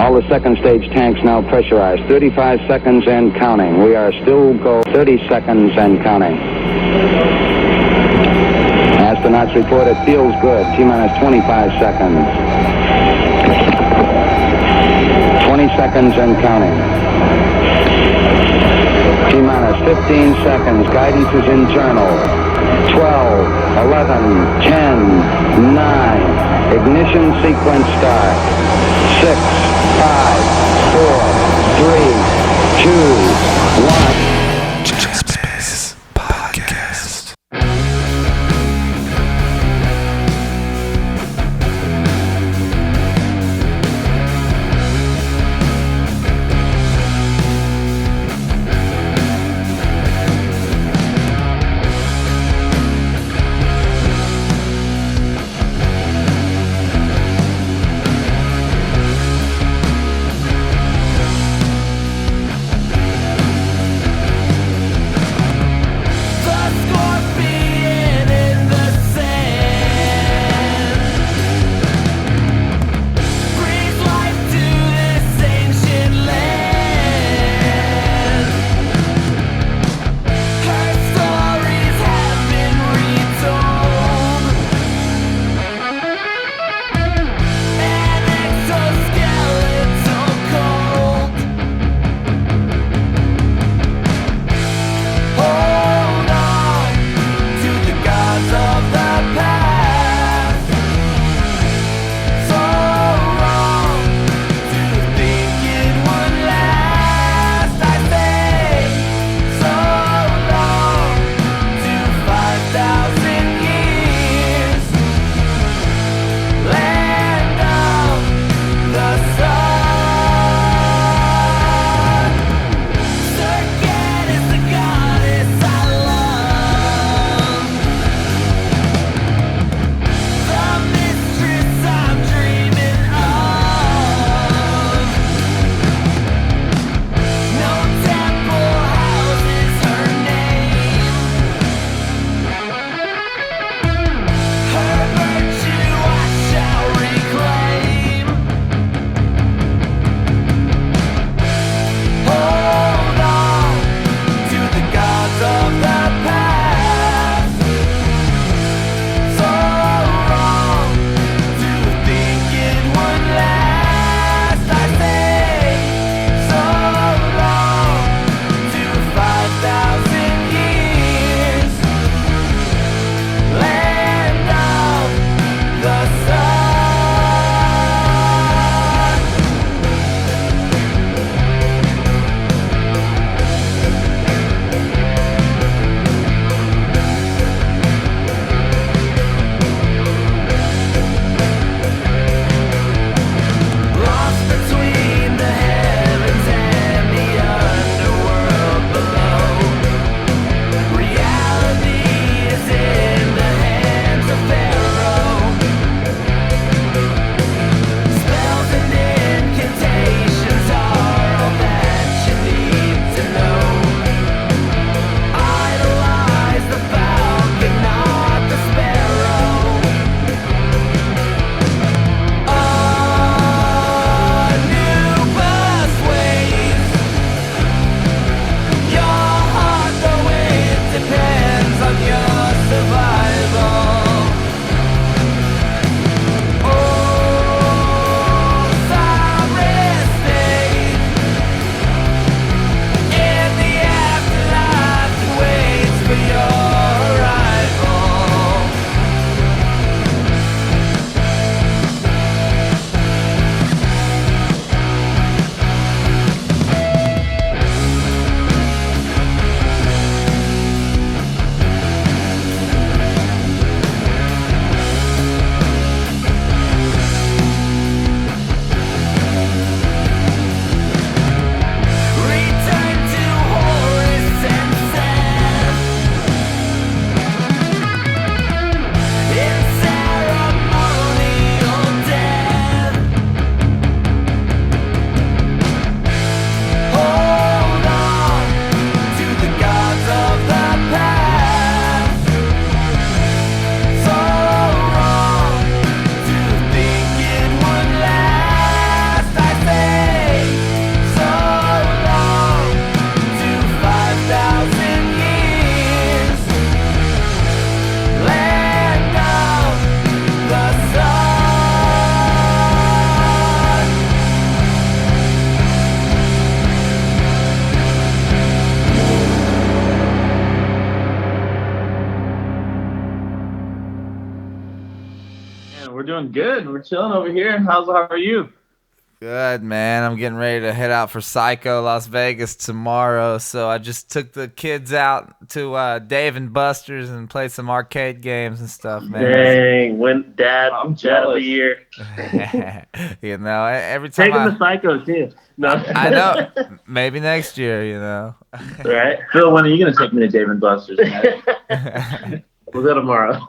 All the second stage tanks now pressurized. 35 seconds and counting. We are still go 30 seconds and counting. Astronauts report it feels good. T-minus 25 seconds. 20 seconds and counting. T-minus 15 seconds. Guidance is internal. 12, 11, 10, 9. Ignition sequence start. 6, 5, 4, 3, 2, 1. Space Podcast. doing good. We're chilling over here. How are you? Good, man. I'm getting ready to head out for Psycho Las Vegas tomorrow. So I just took the kids out to Dave and Buster's and played some arcade games and stuff, man. Dang, when Dad I'm of jealous. the year. You know, every time Take him to Psycho, too. No. I know. Maybe next year, you know. Right? Phil, when are you going to take me to Dave and Buster's, man? We'll go tomorrow.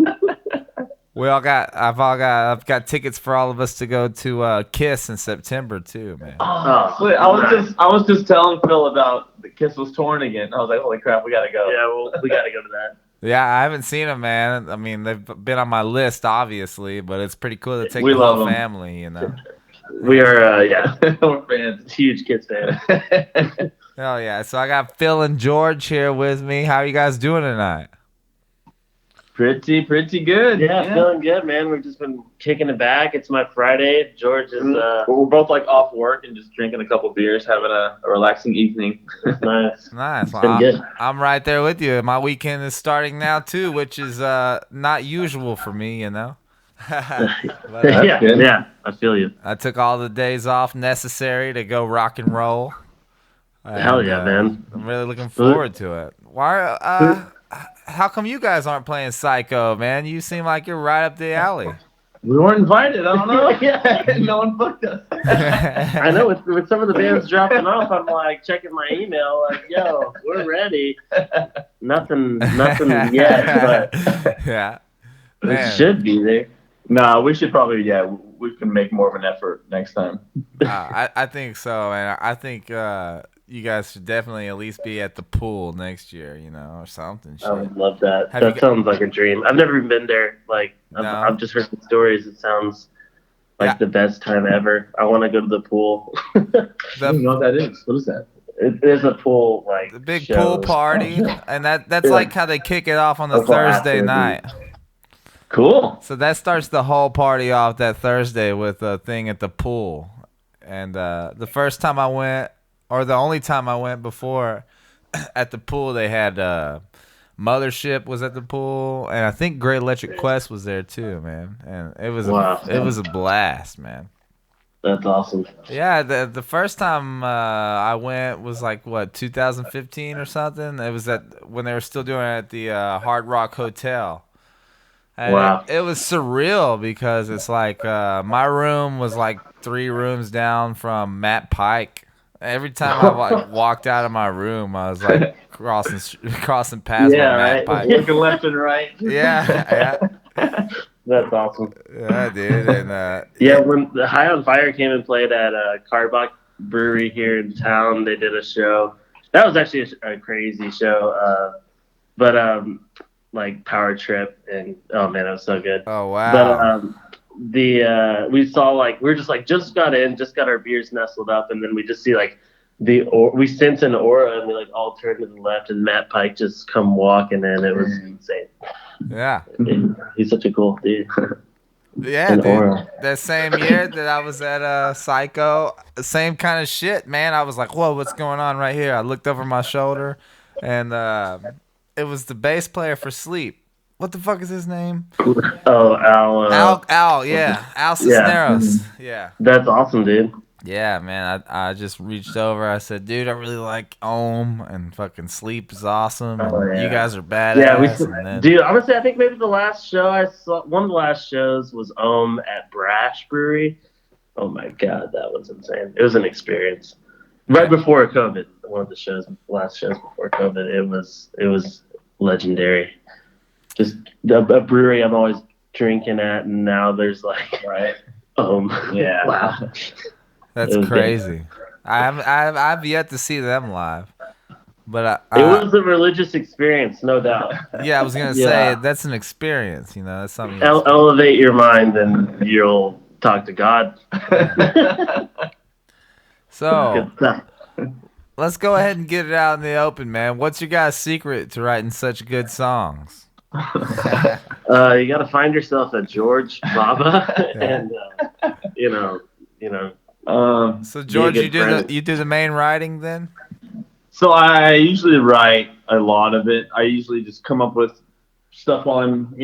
I've got tickets for all of us to go to Kiss in September too, man. Oh, Wait, I was just telling Phil about the Kiss was torn again. I was like, holy crap, we got to go. yeah, well, we got to go to that. Yeah, I haven't seen them, man. I mean, they've been on my list, obviously, but it's pretty cool to take We the love whole 'em. family, you know. We are, yeah, We're fans. huge Kids fans. Hell yeah! So I got Phil and George here with me. How are you guys doing tonight? Pretty good. Yeah, feeling good, man. We've just been kicking it back. It's my Friday. George is We're both like off work and just drinking a couple beers, having a relaxing evening. nice. Nice. It's been good. I'm right there with you. My weekend is starting now too, which is not usual for me, you know. But, Yeah, good. yeah, I feel you. I took all the days off necessary to go rock and roll. Hell yeah, man. I'm really looking forward to it. Why? How come you guys aren't playing Psycho, man? You seem like you're right up the alley. We weren't invited. I don't know. Yeah. No one booked us. I know with some of the bands dropping off, I'm like checking my email, like, yo, we're ready. Nothing yet, but Yeah. it Man. should be there. Nah, we should probably, we can make more of an effort next time. I think so, and I think you guys should definitely at least be at the pool next year, you know, or something. Shit. I would love that. Have That you sounds like a dream. I've never even been there. Like, No? I've just heard the stories. It sounds like the best time ever. I want to go to the pool. I don't know what that is. What is that? There's a pool, like, The big show. pool party, and that's Yeah. like how they kick it off on the That's what Thursday after night. Cool. So that starts the whole party off that Thursday with a thing at the pool. And the first time I went, or the only time I went before, at the pool they had Mothership was at the pool, and I think Great Electric Quest was there too, man. And it was it was a blast, man. That's awesome. Yeah, the first time I went was like what 2015 or something. It was when they were still doing it at the Hard Rock Hotel. And Wow. it was surreal because it's like my room was like 3 rooms down from Matt Pike. Every time I like walked out of my room, I was like crossing paths with Matt Pike. Looking left and right. Yeah, That's awesome. yeah, dude. And Yeah, when the High on Fire came and played at Carbach Brewery here in town, they did a show. That was actually a crazy show. But like Power Trip, and oh man, it was so good. oh wow. But we saw, like, we were just got in, just got our beers nestled up, and then we just see like we sense an aura, and we like all turn to the left, and Matt Pike just come walking in. It was insane. Yeah. He's such a cool dude. Yeah, An dude. aura. That same year that I was at Psycho, same kind of shit, man. I was like, whoa, what's going on right here? I looked over my shoulder, and it was the bass player for Sleep. What the fuck is his name? Oh, Al. Al, yeah. Al Cisneros. Yeah. That's awesome, dude. Yeah, man. I just reached over. I said, dude, I really like Ohm, and fucking Sleep is awesome. And Oh, yeah. you guys are badass. Yeah, and then, dude. Honestly, I think maybe the last show I saw, one of the last shows was at Brash Brewery. Oh my god, that was insane. It was an experience. Right before COVID, one of the last shows before COVID, it was legendary. Just a brewery I'm always drinking at, and now there's like Yeah. wow. that's it was crazy. I've yet to see them live. But It was a religious experience, no doubt. yeah, I was gonna Yeah. say that's an experience. You know, that's something. Elevate your mind, and you'll talk to God. So Good stuff. let's go ahead and get it out in the open, man. What's your guys' secret to writing such good songs? You got to find yourself a George Baba, and you know. So George, good friend. you do the main writing then? So I usually write a lot of it. I usually just come up with stuff while I'm,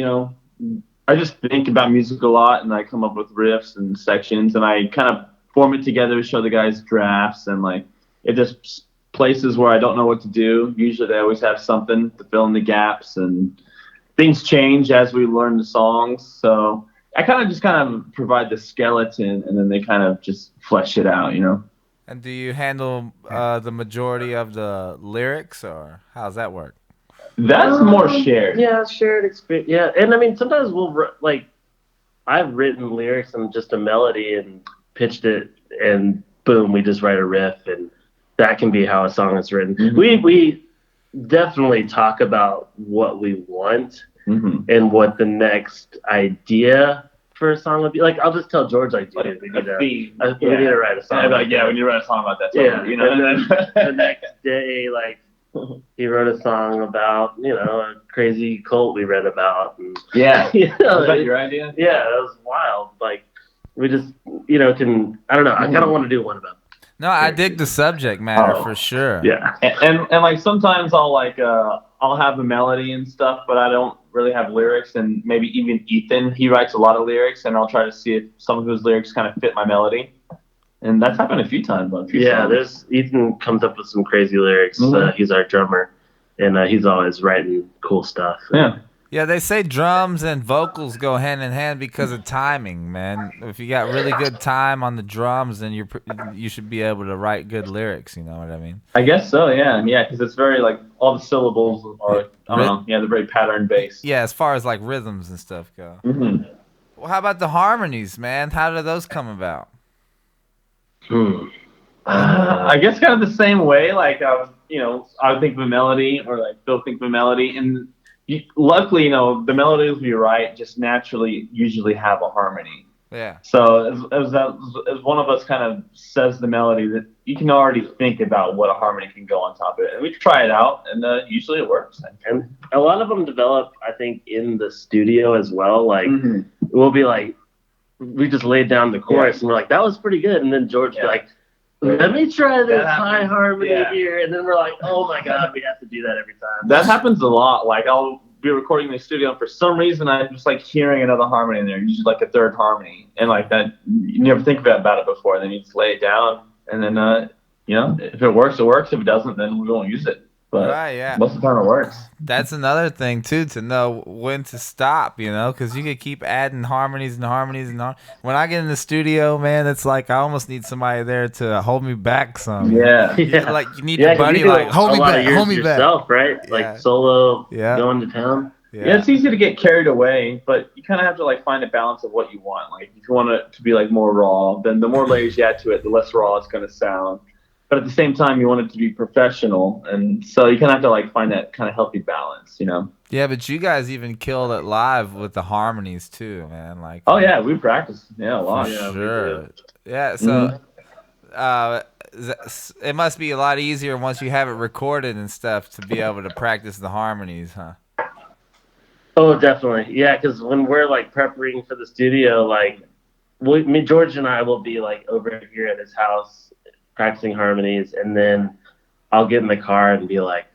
I just think about music a lot, and I come up with riffs and sections, and I kind of form it together to show the guys drafts, and like it just places where I don't know what to do. Usually, they always have something to fill in the gaps, and things change as we learn the songs. So I kind of provide the skeleton, and then they kind of just flesh it out, you know. And do you handle the majority of the lyrics, or how's that work? That's more shared. Yeah, shared experience. Yeah, and I mean sometimes like I've written lyrics and just a melody and pitched it, and boom, we just write a riff, and that can be how a song is written. Mm-hmm. We definitely talk about what we want and what the next idea for a song would be. Like I'll just tell George like, dude, we need to write a song. We need to write a song about that. Yeah, you know. And then the next day, like. He wrote a song about, a crazy cult we read about. And, yeah. Was that your idea? Yeah, that was wild. Like, we just, I don't know. I kind of want to do one about it. No, I dig the subject matter for sure. Yeah. And like sometimes I'll have a melody and stuff, but I don't really have lyrics. And maybe even Ethan, he writes a lot of lyrics, and I'll try to see if some of his lyrics kind of fit my melody. And that's happened a few times. There's Ethan comes up with some crazy lyrics. He's our drummer, and he's always writing cool stuff. Yeah, they say drums and vocals go hand in hand because of timing, man. If you got really good time on the drums, then you should be able to write good lyrics. You know what I mean? I guess so. Yeah, because it's very like all the syllables are. I don't know. Yeah, they're very pattern based. Yeah, as far as like rhythms and stuff go. Mm-hmm. Well, how about the harmonies, man? How do those come about? I guess kind of the same way. Like I would think of a melody, or like Phil think of a melody, and luckily, the melodies we write just naturally usually have a harmony. Yeah. So as one of us kind of says the melody, that you can already think about what a harmony can go on top of it, and we try it out, and usually it works. And a lot of them develop, I think, in the studio as well. Like we'll be like. We just laid down the chorus and we're like, that was pretty good. And then George would be like, let me try this high harmony here. And then we're like, oh my God, we have to do that every time. That happens a lot. Like I'll be recording in the studio, and for some reason I'm just like hearing another harmony in there, usually like a third harmony. And like that, you never think about it before. And then you just lay it down. And then, if it works, it works. If it doesn't, then we won't use it. But most of the time it works. That's another thing, too, to know when to stop, because you could keep adding harmonies and harmonies and harmonies. When I get in the studio, man, it's like I almost need somebody there to hold me back some. Yeah. Like, you need your buddy, like, hold me back, yourself, right? Yeah. Like, solo, going to town. Yeah, it's easy to get carried away, but you kind of have to, like, find a balance of what you want. Like, if you want it to be, like, more raw, then the more layers you add to it, the less raw it's going to sound. But at the same time, you want it to be professional, and so you kind of have to like find that kind of healthy balance, Yeah, but you guys even killed it live with the harmonies too, man. Like, we practiced, a lot. Yeah, sure. Yeah, so it must be a lot easier once you have it recorded and stuff to be able to practice the harmonies, huh? Oh, definitely. Yeah, because when we're like preparing for the studio, like, George and I will be like over here at his house. Practicing harmonies, and then I'll get in the car and be like,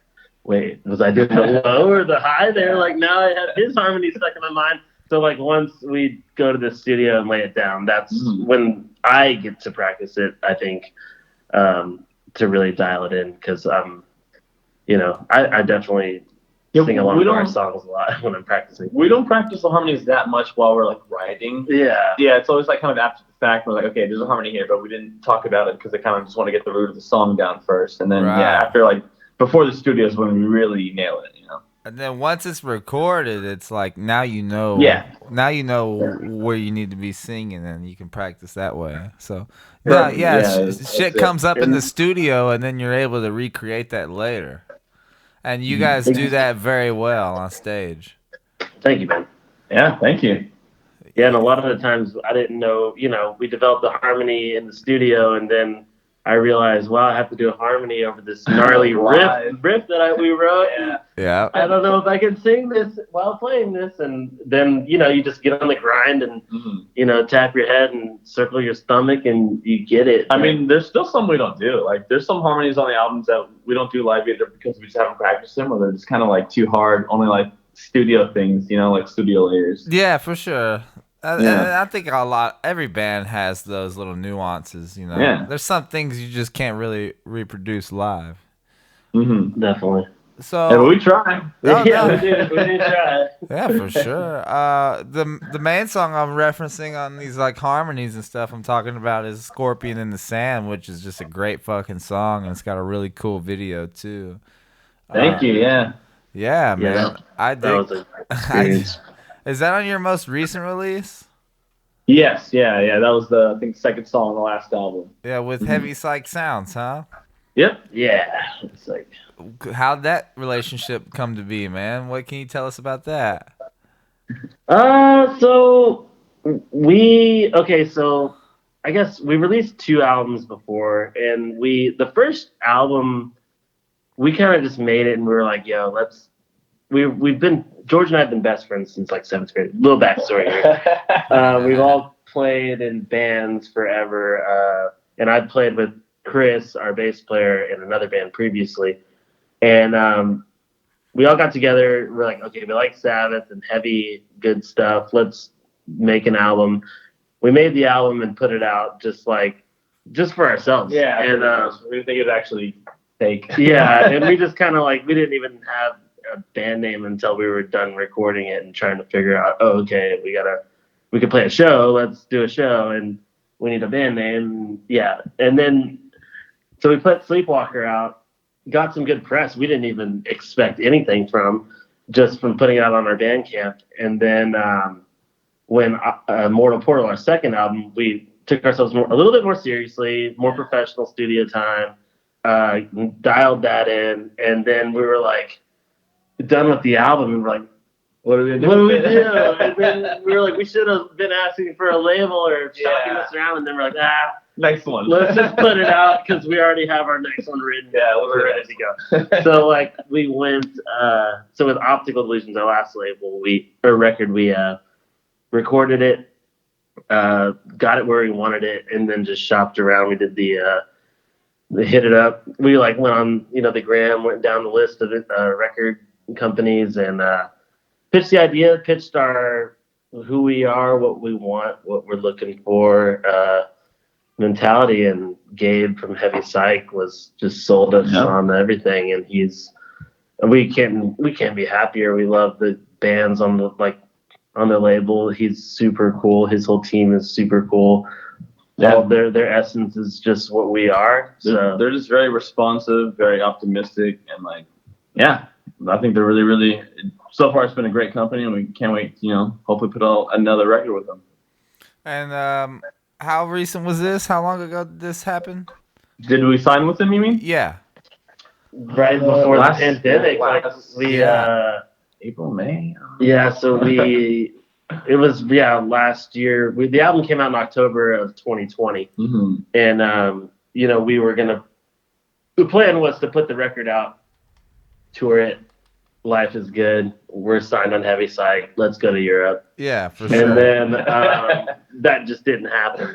wait, was I doing the low or the high there? Like now I have his harmony stuck in my mind. So like once we go to the studio and lay it down, that's when I get to practice it, I think, to really dial it in, because I definitely sing along to our songs a lot when I'm practicing. We don't practice the harmonies that much while we're like writing. Yeah, it's always like kind of after the fact. We're like, okay, there's a harmony here, but we didn't talk about it because I kind of just want to get the root of the song down first, and then after like before the studio is when we really nail it, And then once it's recorded, it's like now you know. Yeah. Now you know where you need to be singing, and you can practice that way. So shit comes up in the studio, and then you're able to recreate that later. And you guys do that very well on stage. Thank you, man. Yeah, thank you. Yeah, and a lot of the times I didn't know, we developed the harmony in the studio, and then I realized, wow, I have to do a harmony over this gnarly riff that we wrote. Yeah. I don't know if I can sing this while playing this. And then, you just get on the grind and, tap your head and circle your stomach and you get it. I mean, there's still some we don't do. Like, there's some harmonies on the albums that we don't do live either because we just haven't practiced them, or they're just kind of like too hard, only like studio things, like studio layers. Yeah, for sure. Yeah. I think every band has those little nuances. Yeah. There's some things you just can't really reproduce live. Mm-hmm. Definitely. Yeah, but So, we try. oh Yeah, no, we did try. yeah, for sure. The main song I'm referencing on these like harmonies and stuff I'm talking about is "Scorpion in the Sand," which is just a great fucking song, and it's got a really cool video too. Thank you. Yeah. Yeah, Yeah, man, I that dig. was an experience. Is that on your most recent release? Yes. Yeah. That was I think, second song on the last album. Yeah, with Heavy Psych Sounds, huh? Yep. Yeah, it's like How'd that relationship come to be, man? What can you tell us about that? so so I guess we released 2 albums before, and the first album we kind of just made it, and we were like, yo, we've been George and I have been best friends since like 7th grade. Little backstory here. We've all played in bands forever, and I'd played with Chris, our bass player, in another band previously, and we all got together. We're like, okay, we like Sabbath and heavy, good stuff. Let's make an album. We made the album and put it out just for ourselves. Yeah. And we didn't think it would actually take. yeah, and we just kind of we didn't even have a band name until we were done recording it and trying to figure out, oh, okay, we could play a show. Let's do a show, and we need a band name. Yeah, and then so we put Sleepwalker out. Got some good press. We didn't even expect anything from putting it out on our Bandcamp. And then when Mortal Portal, our second album, we took ourselves a little bit more seriously, more professional studio time, dialed that in, and then we were like done with the album, and we're like, What do we do? what do we do? And then we were like, we should have been asking for a label or shopping Yeah. this around, and then we're like, Next one. let's just put it out because we already have our next one written. Yeah, We're ready to go. So we went. So with Optical Delusions, our last label, record, we recorded it, got it where we wanted it, and then just shopped around. We did the hit it up. We went on the gram, went down the list of record companies, and pitched the idea, pitched our who we are, what we want, what we're looking for. Mentality, and Gabe from Heavy Psych was just sold us on everything, and we can't be happier. We love the bands on the label. He's super cool. His whole team is super cool. Yeah. All their essence is just what we are. So They're just very responsive, very optimistic, and yeah, I think they're really, really. So far, it's been a great company, and we can't wait. Hopefully, put out another record with them. And how recent was this? How long ago did this happen? Did we sign with them? You mean? Yeah. right before the pandemic, April, May. Yeah, so it was last year. The album came out in October of 2020, Mm-hmm. and the plan was to put the record out, tour it. Life is good. We're signed on Heavy Psych. Let's go to Europe. Yeah, for sure. And then that just didn't happen.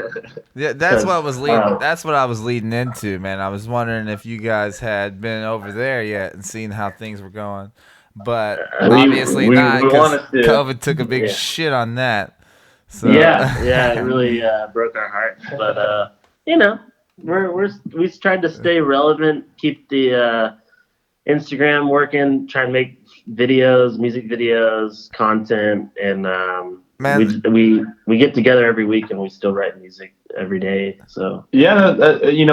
Yeah, that's what was leading. Wow. That's what I was leading into, man. I was wondering if you guys had been over there yet and seen how things were going, but obviously not, we because wanted to. COVID took a big Yeah. shit on that. So Yeah, it really broke our hearts. But we tried to stay relevant, keep the Instagram working, try and make videos, music videos, content, and Man. we get together every week and we still write music every day. So Yeah,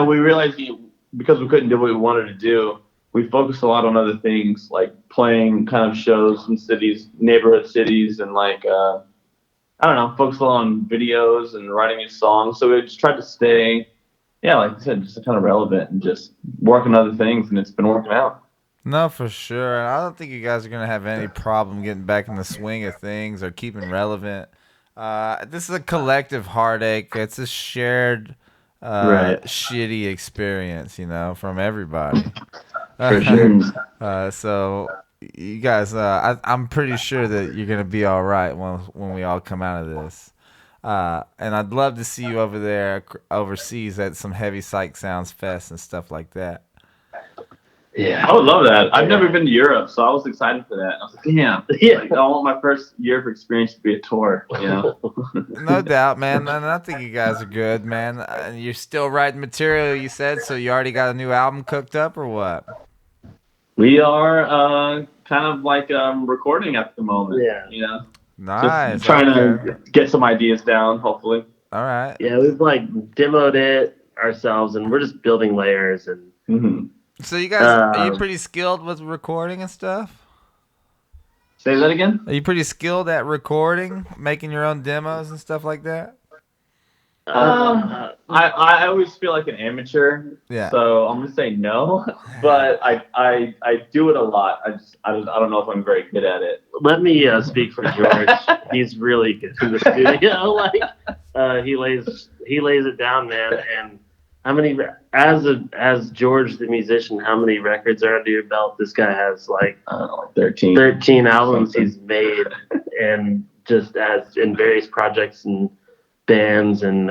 we realized because we couldn't do what we wanted to do, we focused a lot on other things like playing kind of shows in cities, neighborhood cities, and focused on videos and writing new songs. So we just tried to stay, like I said, just kind of relevant and just work on other things, and it's been working out. No, for sure. I don't think you guys are gonna have any problem getting back in the swing of things or keeping relevant. This is a collective heartache. It's a shared, Right. shitty experience, from everybody. for sure. So you guys, I'm pretty sure that you're gonna be all right when we all come out of this. And I'd love to see you over there overseas at some Heavy Psych Sounds Fest and stuff like that. Yeah. I would love that. I've never been to Europe, so I was excited for that. I was like, damn. Yeah. Like, I want my first Europe experience to be a tour, you know? No doubt, man. And I think you guys are good, man. You're still writing material, you said, so you already got a new album cooked up or what? We are kind of like recording at the moment. Yeah. You know? Nice. Just trying Okay. to get some ideas down, hopefully. All right. Yeah, we've like demoed it ourselves, and we're just building layers. And Mm-hmm. So you guys, are you pretty skilled with recording and stuff? Say that again? Are you pretty skilled at recording, making your own demos and stuff like that? I always feel like an amateur, Yeah. so I'm gonna say no. But I do it a lot. I don't know if I'm very good at it. let me speak for George. He's really good in the studio. Like he lays it down, man. And how many as George the musician, how many records are under your belt? This guy has like I don't know, like 13. 13 albums Something. he's made, and just as in various projects and bands and.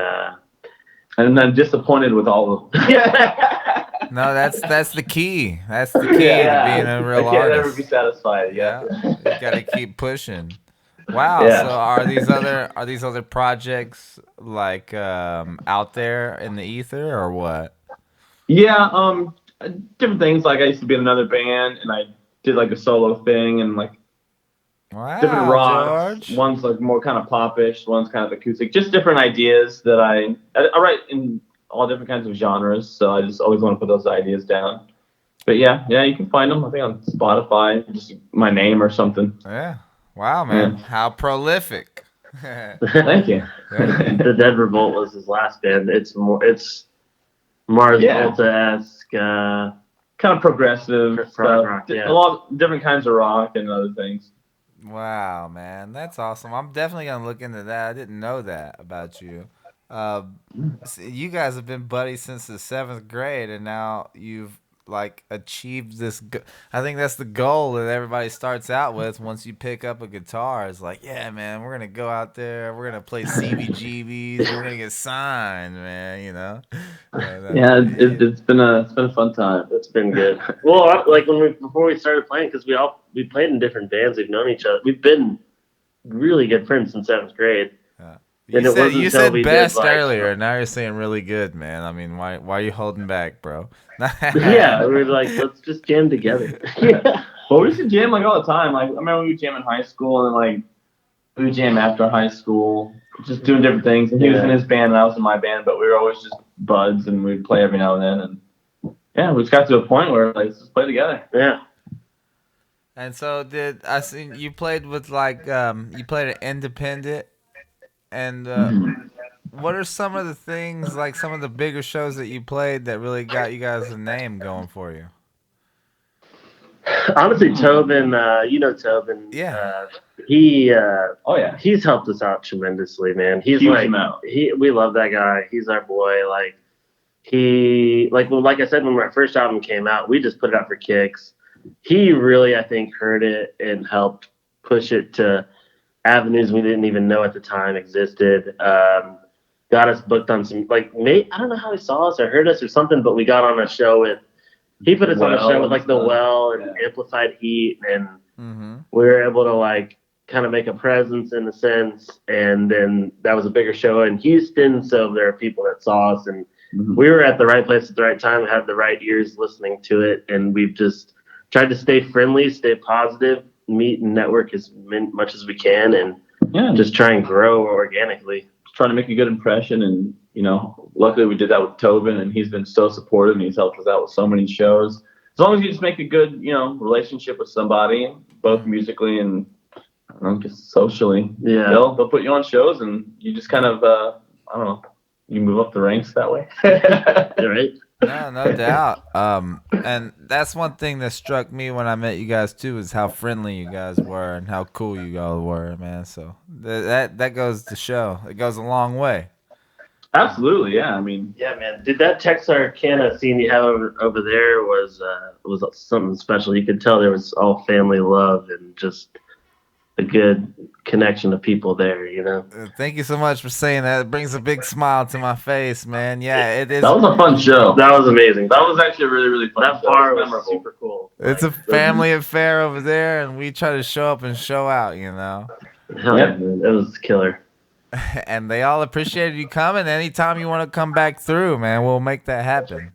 And I'm disappointed with all of them. No, that's the key. That's the key to being a real I can't artist. ever be satisfied. Yeah, Yeah. you gotta keep pushing. Wow. Yeah. So are these other projects like out there in the ether or what? Yeah. Different things. Like I used to be in another band, and I did like a solo thing, and like Wow, different rocks. George. One's like more kind of popish. One's kind of acoustic. Just different ideas that I write in all different kinds of genres. So I just always want to put those ideas down. But yeah, you can find them. I think on Spotify, just my name or something. Yeah. Wow, man. Yeah. How prolific. Thank you. The Dead Revolt was his last band. It's Mars Yeah. Volta-esque. Kind of progressive Prog stuff. rock, yeah. A lot of different kinds of rock and other things. Wow, man. That's awesome. I'm definitely going to look into that. I didn't know that about you. You guys have been buddies since the 7th grade, and now you've like achieved this. I think that's the goal that everybody starts out with once you pick up a guitar. It's like, yeah, man, we're going to go out there. We're going to play CBGBs. We're going to get signed, man, you know? Yeah, it's been a fun time. It's been good. Well, like before we started playing, because we played in different bands. We've known each other. We've been really good friends since 7th grade. You said best earlier. Now you're saying really good, man. I mean, why are you holding back, bro? Yeah, we were like, let's just jam together. Well, we used to jam like all the time. Like I remember we would jam in high school, and then like we would jam after high school, just doing different things. And he was in his band, and I was in my band, but we were always just buds, and we'd play every now and then. And yeah, we just got to a point where like let's just play together. Yeah. And so did I see you played with like you played an independent, and what are some of the things, like some of the bigger shows that you played that really got you guys a name going for you? Honestly, Tobin, you know Tobin. Yeah. He's helped us out tremendously, man. He's Huge like amount. we love that guy. He's our boy. Like like I said, when our first album came out, we just put it out for kicks. He really, I think, heard it and helped push it to avenues we didn't even know at the time existed. Got us booked on some, like, I don't know how he saw us or heard us or something, but we got on a show with, he put us on a show with, like, The Well and Amplified Heat, and we were able to, like, kind of make a presence in a sense, and then that was a bigger show in Houston, so there are people that saw us, and we were at the right place at the right time, had the right ears listening to it, and we've just tried to stay friendly, stay positive, meet and network as much as we can, and just try and grow organically. Trying to make a good impression, and luckily we did that with Tobin, and he's been so supportive, and he's helped us out with so many shows. As long as you just make a good relationship with somebody, both musically and just socially, they'll put you on shows, and you just kind of you move up the ranks that way. Right? No doubt. And that's one thing that struck me when I met you guys too, is how friendly you guys were and how cool you all were, man. So that goes to show. It goes a long way. Absolutely, yeah. I mean, yeah, man. Dude, that Texarkana scene you have over there was something special. You could tell there was all family love and just a good connection of people there, you know. Thank you so much for saying that. It brings a big smile to my face, man. Yeah, it is. That was a fun show. That was amazing. That was actually a really, really fun. That show. bar It was memorable. super cool. It's a family affair over there, and we try to show up and show out, you know. Hell yeah, man. It was killer. And they all appreciated you coming. Anytime you want to come back through, man, we'll make that happen.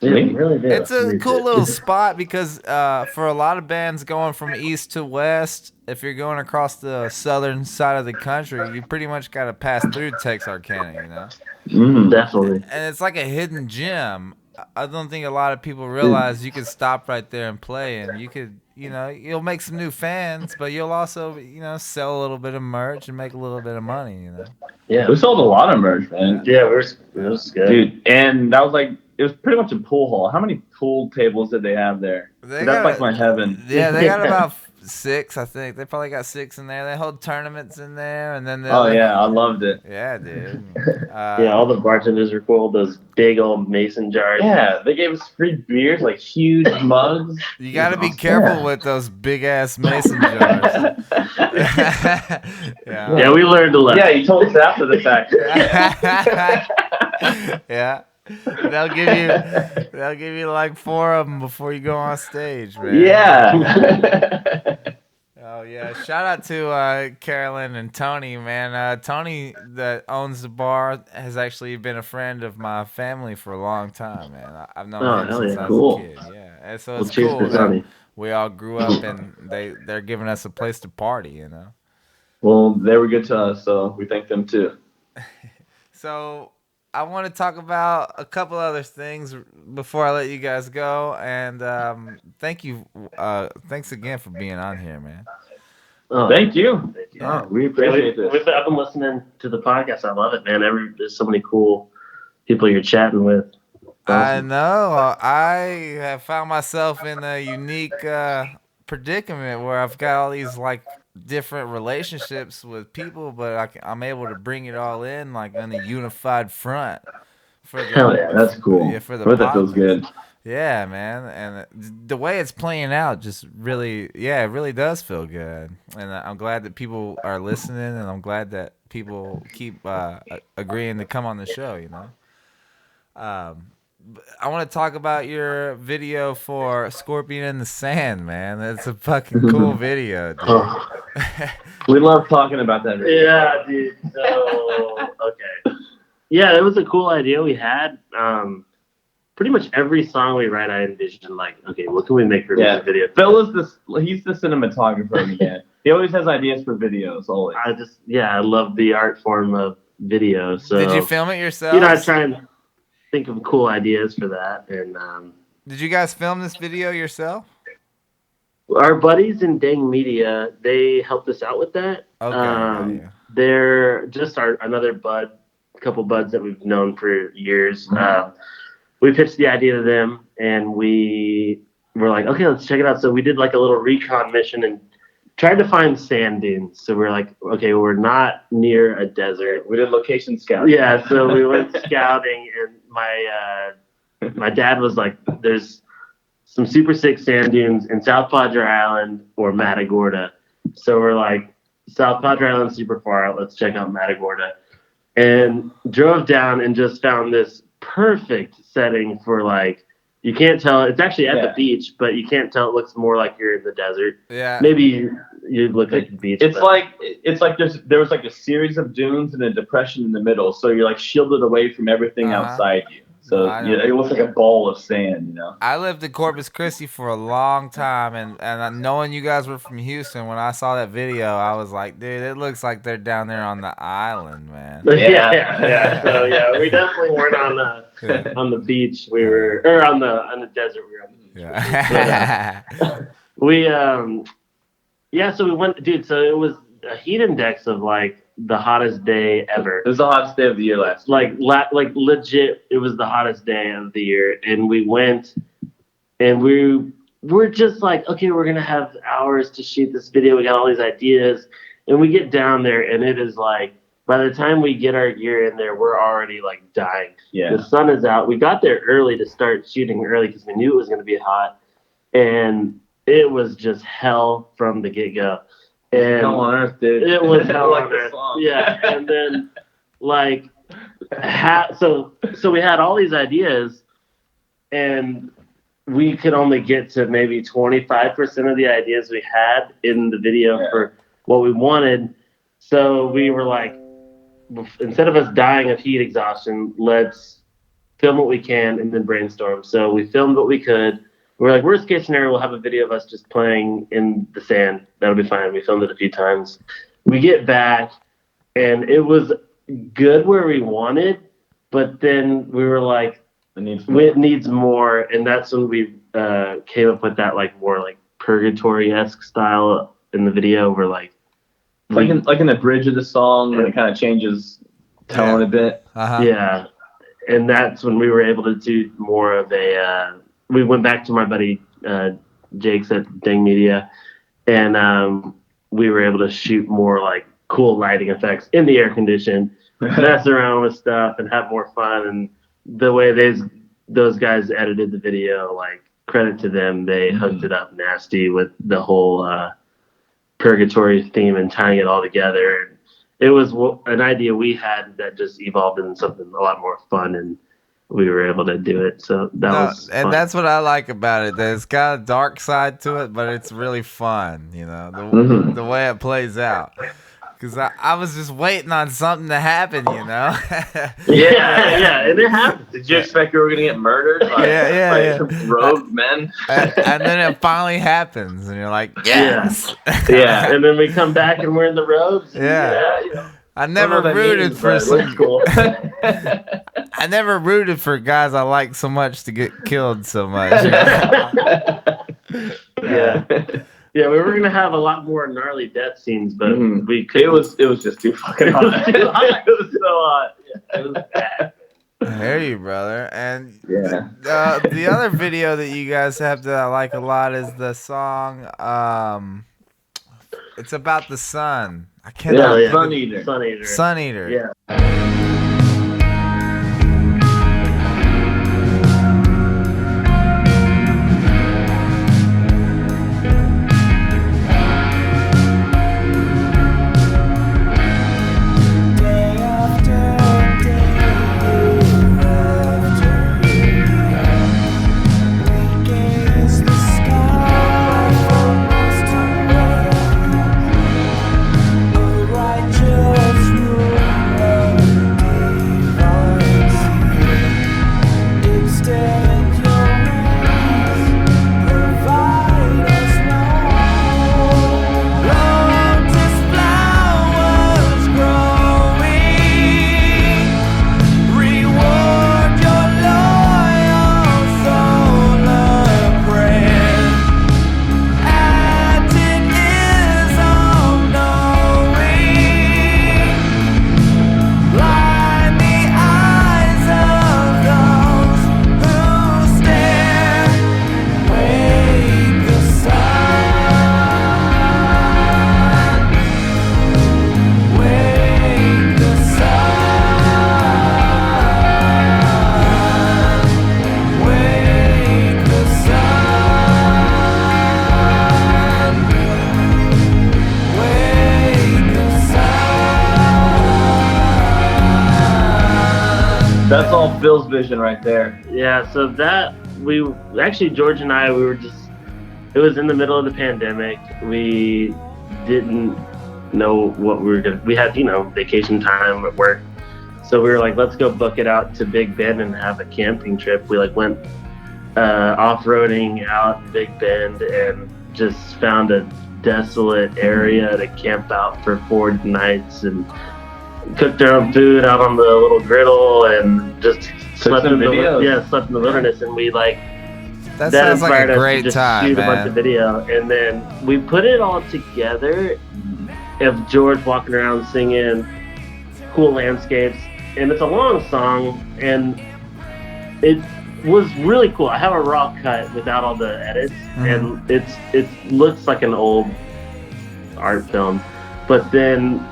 Yeah, we really did. It's a cool little spot because for a lot of bands going from east to west, if you're going across the southern side of the country, you pretty much got to pass through Texarkana, you know? Definitely. And it's like a hidden gem. I don't think a lot of people realize you could stop right there and play, and you could, you know, you'll make some new fans, but you'll also, you know, sell a little bit of merch and make a little bit of money, you know? Yeah. We sold a lot of merch, man. Yeah, it was good. Dude, and that was like, it was pretty much a pool hall. How many pool tables did they have there? They That's got- like my heaven. Yeah, they got about 6, I think. They probably got 6 in there. They hold tournaments in there, and then Oh yeah, I loved it. yeah, dude. Yeah, all the bartenders were cool. Those big old mason jars. Yeah, they gave us free beers, like huge mugs. You got to be careful with those big ass mason jars. yeah. Yeah, we learned a lesson. Yeah, you told us after the fact. Yeah. They'll give you like 4 of them before you go on stage, man. Yeah. Oh yeah! Shout out to Carolyn and Tony, man. Tony that owns the bar has actually been a friend of my family for a long time, man. I've known him hell since yeah. I was Cool. a kid. Yeah, and so Well, it's cheers cool to that Tony. we all grew up and they're giving us a place to party, you know. Well, they were good to us, so we thank them too. So I want to talk about a couple other things before I let you guys go, and thank you, thanks again for being on here, man. Oh, Thank you. thank you. Oh, we Yeah, appreciate this. I've been listening to the podcast. I love it, man. There's so many cool people you're chatting with. I Awesome. know. I have found myself in a unique predicament where I've got all these like different relationships with people, but I'm able to bring it all in like on a unified front. For the, Hell yeah, That's cool. Yeah, for the I bet that feels podcast. good. Yeah, man, and the way it's playing out just really, yeah, it really does feel good, and I'm glad that people are listening, and I'm glad that people keep agreeing to come on the show. You know, I want to talk about your video for Scorpion in the Sand, man. That's a fucking cool video, dude. Oh, We love talking about that. yeah, dude. So, okay. Yeah, it was a cool idea we had. Pretty much every song we write, I envision like, okay, what can we make for a music video? Phil is he's the cinematographer in the band. He always has ideas for videos, always. I love the art form of video. So Did you film it yourself? You know, I try and think of cool ideas for that. And Did you guys film this video yourself? our buddies in Dang Media, they helped us out with that. Okay. yeah. They're just another couple buds that we've known for years. We pitched the idea to them, and we were like, okay, let's check it out. So we did like a little recon mission and tried to find sand dunes. So we're like, okay, we're not near a desert. We did location scouting. Yeah, so we went scouting, and my dad was like, there's some super sick sand dunes in South Padre Island or Matagorda. So we're like, South Padre Island super far out. Let's check out Matagorda. And drove down and just found this perfect setting for like, you can't tell. It's actually at the beach, but you can't tell. It looks more like you're in the desert. Yeah. Maybe you look like the beach. It's but- like there was like a series of dunes and a depression in the middle, so you're like shielded away from everything outside you. So I know. it looks like a ball of sand, you know. I lived in Corpus Christi for a long time, and knowing you guys were from Houston, when I saw that video, I was like, dude, it looks like they're down there on the island, man. Yeah. So yeah, we definitely weren't on the beach. We were on the desert. We were on the beach. Yeah. So we went, dude. So it was a heat index of like the hottest day ever. It was the hottest day of the year last year. Like legit, it was the hottest day of the year, and we went, and we're just like, okay, we're gonna have hours to shoot this video. We got all these ideas, and we get down there, and it is like, by the time we get our gear in there, we're already like dying. Yeah. The sun is out. We got there early to start shooting early because we knew it was gonna be hot, and it was just hell from the get go. And Hell on earth, dude. it was hell like on the earth. song. Yeah, and then like, so we had all these ideas, and we could only get to maybe 25% of the ideas we had in the video for what we wanted. So we were like, instead of us dying of heat exhaustion, let's film what we can and then brainstorm. So we filmed what we could. We're like, worst case scenario, we'll have a video of us just playing in the sand. That'll be fine. We filmed it a few times. We get back, and it was good where we wanted, but then we were like, it needs more, and that's when we came up with that like more like purgatory-esque style in the video. Where like in the bridge of the song, when it kind of changes tone a bit. Yeah, and that's when we were able to do more of a. We went back to my buddy Jake's at Dang Media, and we were able to shoot more like cool lighting effects in the air condition, mess around with stuff, and have more fun. And the way those guys edited the video, like credit to them, they hooked it up nasty with the whole purgatory theme and tying it all together. And it was an idea we had that just evolved into something a lot more fun, and we were able to do it. So that was fun. And that's what I like about it. That it's got a dark side to it, but it's really fun, you know, the way it plays out. Because I was just waiting on something to happen, you know? yeah, and it happened. Did you expect you were going to get murdered by rogue men? And then it finally happens, and you're like, yes! Yeah, and then we come back and we're in the robes. Yeah. I never rooted for some. Cool. I never rooted for guys I like so much to get killed so much. You know? Yeah, we were gonna have a lot more gnarly death scenes, but we couldn't. It was just too fucking hot. It was so hot. Yeah, it was bad. I hear you, brother. And the other video that you guys have that I like a lot is the song. It's about the sun. I can't. Sun Eater. Sun Eater. Yeah. That's all Phil's vision right there. Yeah, so that George and I, it was in the middle of the pandemic. We didn't know what we were doing. We had, vacation time at work. So we were like, let's go book it out to Big Bend and have a camping trip. We went off-roading out Big Bend and just found a desolate area to camp out for 4 nights and cooked our own food out on the little griddle and just slept in the wilderness. And we that sounds like a great just time, shoot man. a bunch of video, and then we put it all together of George walking around singing cool landscapes, and it's a long song, and it was really cool. I have a raw cut without all the edits, and it looks like an old art film, but then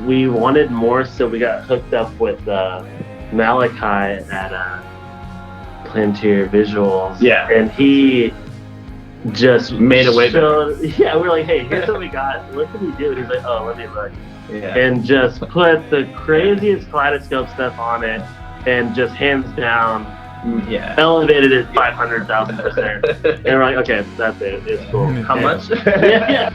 we wanted more, so we got hooked up with Malachi at Plantier Visuals. Yeah. And he just Made it way better. Yeah, we're like, hey, here's what we got. What can we do? And he's like, oh, let me look. Yeah. And just put the craziest kaleidoscope stuff on it, and just hands down, elevated it 500,000%. And we're like, okay, that's it. It's cool. How much? Yeah.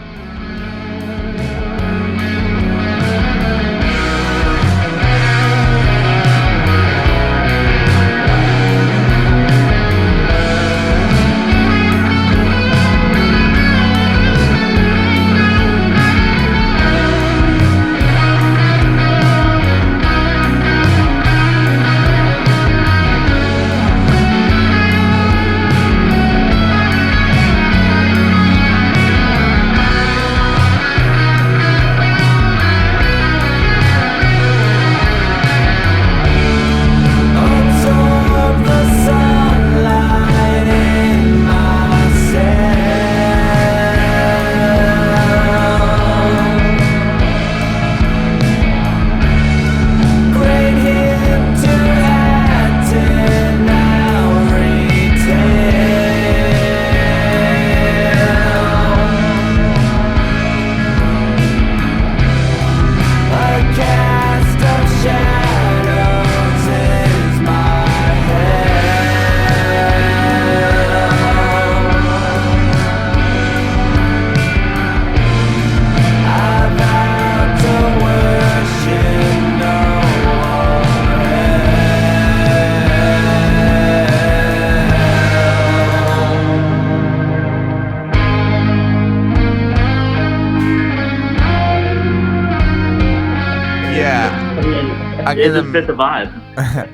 It just fit the vibe.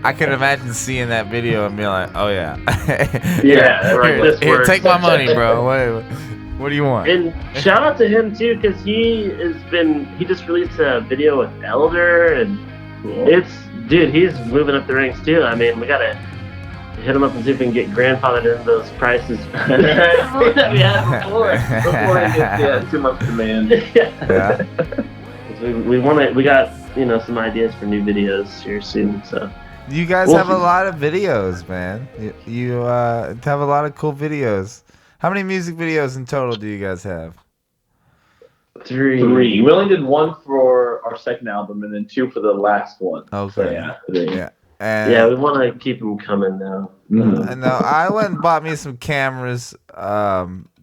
I can imagine seeing that video and being like, "Oh yeah, yeah, right. This here, works. take my money, bro. What do you want?" And shout out to him too, because he just released a video with Elder, and he's moving up the ranks too. I mean, we gotta hit him up and see if we can get grandfathered into those prices that we had before it gets too much demand. Yeah. We got some ideas for new videos here soon. So you guys have a lot of videos, man. You have a lot of cool videos. How many music videos in total do you guys have? 3. We only did 1 for our second album, and then 2 for the last one. Okay. So, yeah. 3. Yeah. And we want to keep them coming now. I know. I went and bought me some cameras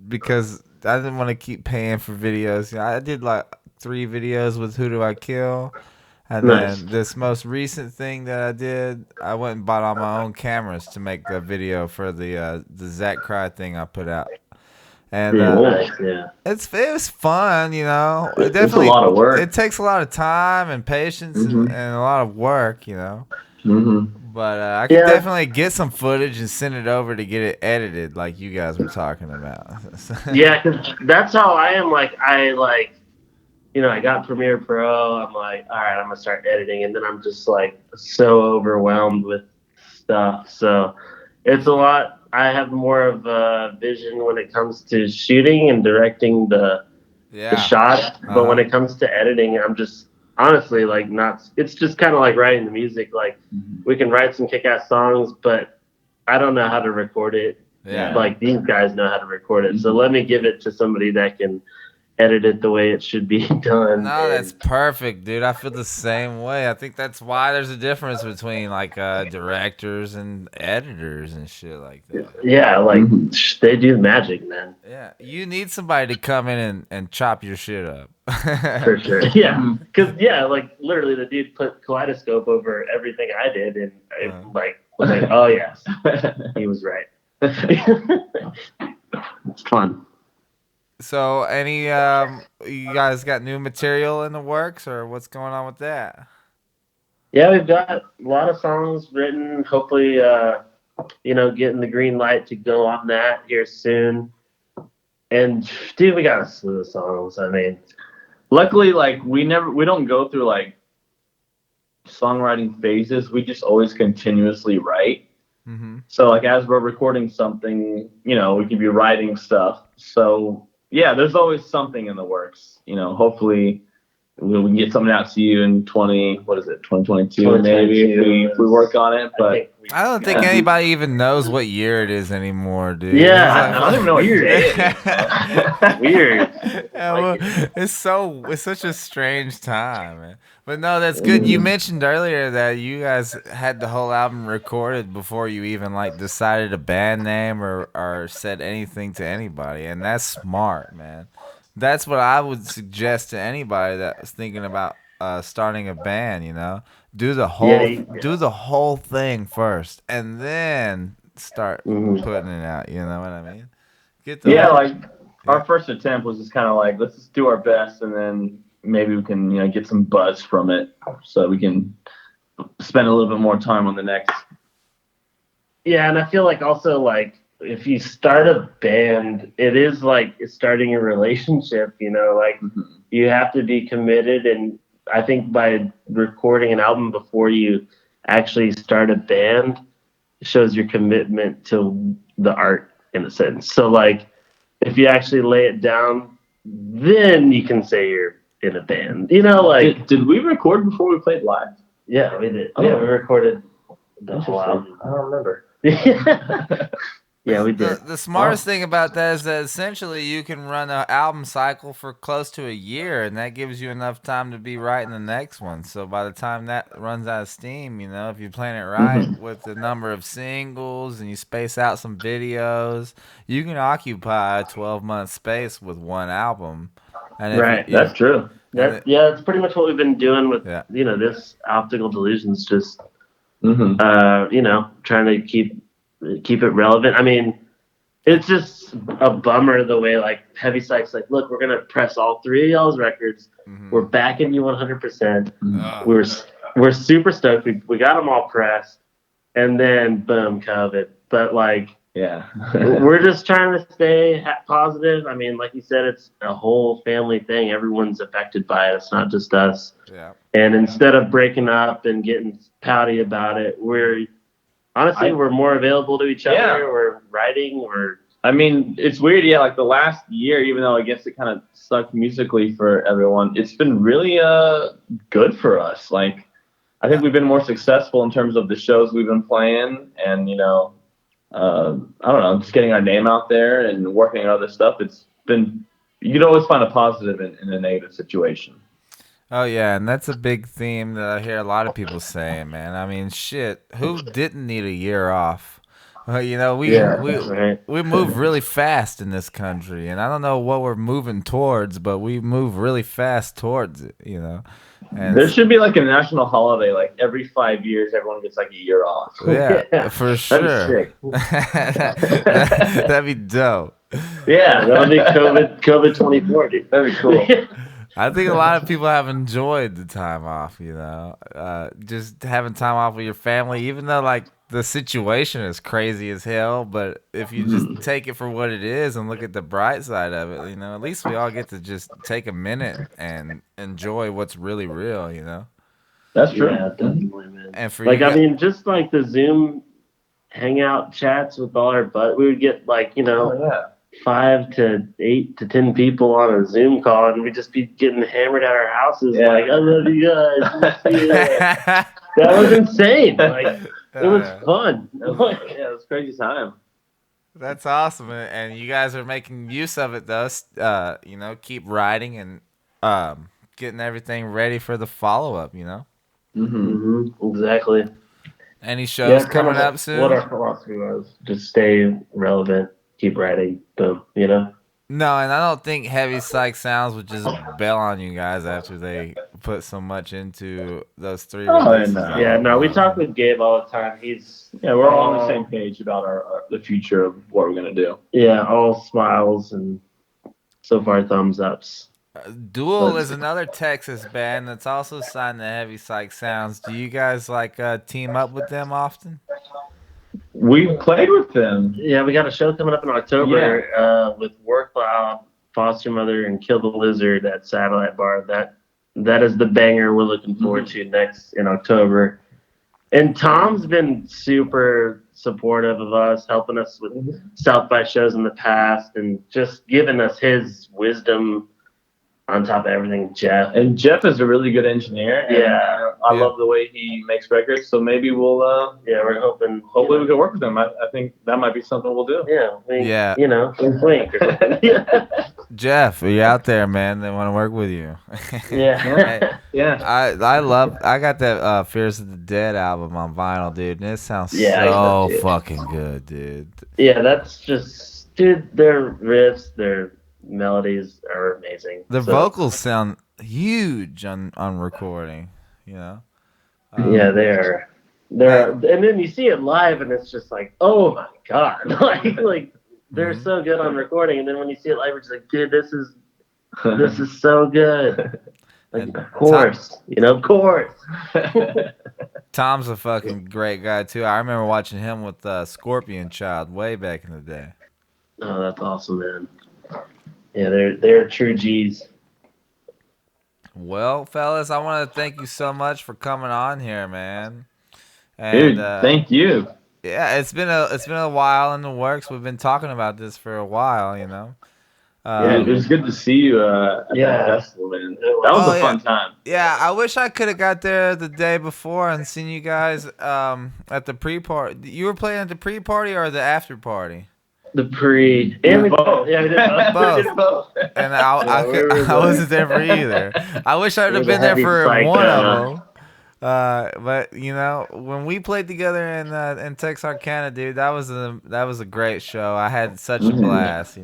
because I didn't want to keep paying for videos. I did like 3 videos with Who Do I Kill, and then this most recent thing that I did, I went and bought all my own cameras to make a video for the Zach Cry thing I put out. And it was fun, It definitely, it's a lot of work. It takes a lot of time and patience and a lot of work, But I can definitely get some footage and send it over to get it edited, like you guys were talking about. Yeah, because that's how I am. I got Premiere Pro. I'm like, all right, I'm gonna start editing, and then I'm just like so overwhelmed with stuff. So it's a lot. I have more of a vision when it comes to shooting and directing the shot, but when it comes to editing, I'm just honestly not. It's just kind of like writing the music. Like we can write some kick-ass songs, but I don't know how to record it. Yeah. Like these guys know how to record it. So let me give it to somebody that can edit it the way it should be done. No, that's perfect, dude. I feel the same way. I think that's why there's a difference between directors and editors and shit like that. Yeah, they do magic, man. Yeah, you need somebody to come in and chop your shit up. For sure. Yeah, because literally the dude put kaleidoscope over everything I did, and was like, oh yes, he was right. It's fun. So, any you guys got new material in the works, or what's going on with that? Yeah, we've got a lot of songs written. Hopefully, getting the green light to go on that here soon. And dude, we got a slew of songs. I mean, luckily, we don't go through songwriting phases. We just always continuously write. Mm-hmm. So as we're recording something, we could be writing stuff. So yeah, there's always something in the works. Hopefully we can get something out to you in 2022 maybe if we work on it. But I think I don't think anybody even knows what year it is anymore, dude. Yeah, I don't even know what weird. day it is, man. Weird. Yeah, well, it's such a strange time, man. But no, that's good. You mentioned earlier that you guys had the whole album recorded before you even like decided a band name or said anything to anybody, and that's smart, man. That's what I would suggest to anybody that was thinking about starting a band. Do the whole Yeah. do the whole thing first, and then start Mhm. putting it out. You know what I mean? Get the Yeah, whole, like Yeah. our first attempt was just kind of like, let's just do our best, and then maybe we can, get some buzz from it, so we can spend a little bit more time on the next. Yeah, and I feel like also like if you start a band, it is like it's starting a relationship, like you have to be committed, and I think by recording an album before you actually start a band shows your commitment to the art in a sense. So like if you actually lay it down, then you can say you're in a band. Like Did we record before we played live? yeah, we did. Oh. Yeah, we recorded the whole album. I don't remember. Yeah, we did. The smartest thing about that is that essentially you can run an album cycle for close to a year, and that gives you enough time to be writing the next one. So by the time that runs out of steam, if you plan it right with the number of singles and you space out some videos, you can occupy a 12-month space with one album. And if Right. That's true. That's pretty much what we've been doing with Yeah. this Optical Delusions. Just Mm-hmm. trying to keep it relevant. I mean, it's just a bummer the way like Heavy Psych's like, look, we're gonna press all three of y'all's records. We're backing you 100%. We're super stoked. We got them all pressed, and then boom, COVID. But like, Yeah. we're just trying to stay positive. I mean, like you said, it's a whole family thing. Everyone's affected by it. It's not just us. Yeah. And instead of breaking up and getting pouty about it, we're more available to each other. Yeah. We're writing. I mean, it's weird, yeah. Like the last year, even though I guess it kind of sucked musically for everyone, it's been really good for us. Like, I think we've been more successful in terms of the shows we've been playing, and I don't know, just getting our name out there and working on other stuff. It's been, you can always find a positive in a negative situation. Oh yeah, and that's a big theme that I hear a lot of people saying, man. I mean, shit, who didn't need a year off? We Right. we move really fast in this country, and I don't know what we're moving towards, but we move really fast towards it, And There should be like a national holiday, like every 5 years, everyone gets like a year off. yeah, for sure. That'd That'd be dope. Yeah, That'll be COVID 24, dude. that'd be cool. I think a lot of people have enjoyed the time off, just having time off with your family, even though like the situation is crazy as hell. But if you just take it for what it is and look at the bright side of it, at least we all get to just take a minute and enjoy what's really real, That's true. Yeah, definitely, man. And for like, you I guys- mean, just like the Zoom hangout chats with all our we would get like, Oh, yeah. 5 to 8 to 10 people on a Zoom call, and we'd just be getting hammered at our houses. Yeah. Like, I love you guys. That was insane. Like, it was fun. It was a crazy time. That's awesome, and you guys are making use of it, though. Keep writing and getting everything ready for the follow-up. Exactly. Any shows kind coming of up soon? What our philosophy was: just stay relevant, keep writing. Boom. No, and I don't think Heavy Psych Sounds would just bail on you guys after they put so much into those 3 releases. Yeah, no, we talk with Gabe all the time. We're all on the same page about the future of what we're gonna do. Yeah, all smiles and so far thumbs ups. Duel is another Texas band that's also signed to Heavy Psych Sounds. Do you guys team up with them often? We played with them. Yeah, we got a show coming up in October with Warcloud, Foster Mother, and Kill the Lizard at Satellite Bar. That is the banger we're looking forward to next in October. And Tom's been super supportive of us, helping us with South by shows in the past, and just giving us his wisdom on top of everything. Jeff is a really good engineer. Yeah. And I Yeah. love the way he makes records. So maybe we'll Yeah, we're hoping. hopefully we can work with him. I think that might be something we'll do. Yeah, Yeah. wink or something. Yeah. Jeff, are you out there, man? They want to work with you. Yeah. Yeah. I got that Fears of the Dead album on vinyl, dude, and it sounds Yeah, I so got it. fucking good, dude. Yeah, that's just, dude, their riffs, their melodies are amazing. The So, vocals sound huge on recording, you know. Yeah, they're, and then you see it live, and it's just like, oh my god, like they're Mhm. so good on recording, and then when you see it live, it's like, dude, this is so good. Like, And of course, of course. Tom's a fucking great guy too. I remember watching him with Scorpion Child way back in the day. Oh, that's awesome, man. Yeah, they're true G's. Well, fellas, I want to thank you so much for coming on here, man. And Dude, thank you. yeah, it's been a while in the works. We've been talking about this for a while, you know. Yeah, it was good to see you at Yeah. that festival, man. That was Oh, a yeah. fun time. Yeah, I wish I could have got there the day before and seen you guys at the pre-party. You were playing at the pre-party or the after-party? The pre and we both. Yeah, we did both. Both. We did both. And Yeah, I wasn't there for either. I wish I would It have was a been there heavy for psycho. one of them. But when we played together in Texarkana, dude, that was a great show. I had such a blast,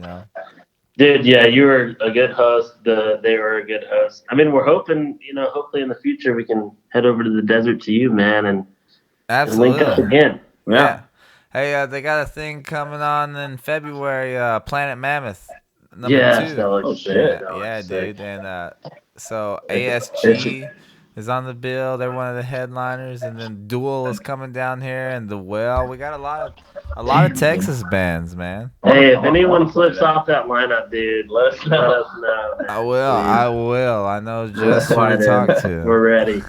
Dude, yeah, you were a good host. They were a good host. I mean, we're hoping, hopefully in the future we can head over to the desert to you, man, and link up Absolutely. again. Yeah. Hey, they got a thing coming on in February, Planet Mammoth #2. Yeah, so Oh, shit. Yeah, dude. And so ASG is on the bill. They're one of the headliners, and then Duel is coming down here, and The Well. We got a lot of Texas bands, man. Hey, if anyone slips off that lineup, dude, let us know. I will. I know just who Slide to talk in. to. We're ready.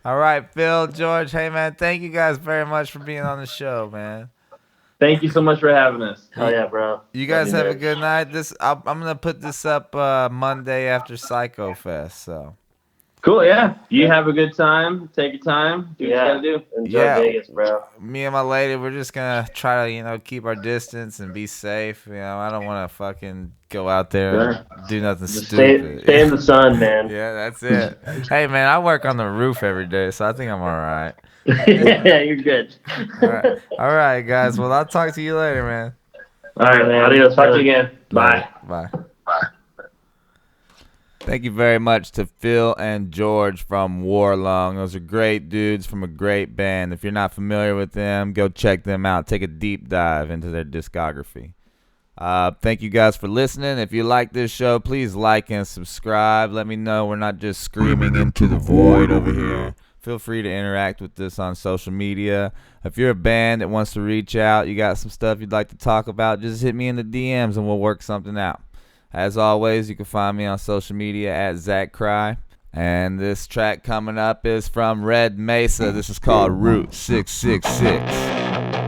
All right, Phil, George. Hey, man, thank you guys very much for being on the show, man. Thank you so much for having us. Hell yeah, bro. You guys Love have you, a good night. I'm gonna put this up Monday after Psycho Fest. So Cool, yeah. You have a good time. Take your time. Do what Yeah. you gotta do. Enjoy Yeah. Vegas, bro. me and my lady, we're just gonna try to keep our distance and be safe. I don't want to fucking go out there and do nothing Just stupid. stay in the sun, man. Yeah, that's it. Hey, man, I work on the roof every day, so I think I'm all right. Yeah, you're good. All right, guys. Well, I'll talk to you later, man. All right, man. Adios. Talk to you again. Bye. Bye. Thank you very much to Phil and George from Warlung. Those are great dudes from a great band. If you're not familiar with them, go check them out. Take a deep dive into their discography. Thank you guys for listening. If you like this show, please like and subscribe. Let me know we're not just screaming into the void over here. Feel free to interact with this on social media. If you're a band that wants to reach out, you got some stuff you'd like to talk about, just hit me in the DMs and we'll work something out. As always, you can find me on social media at Zach Cry. And this track coming up is from Red Mesa. This is called Route 666.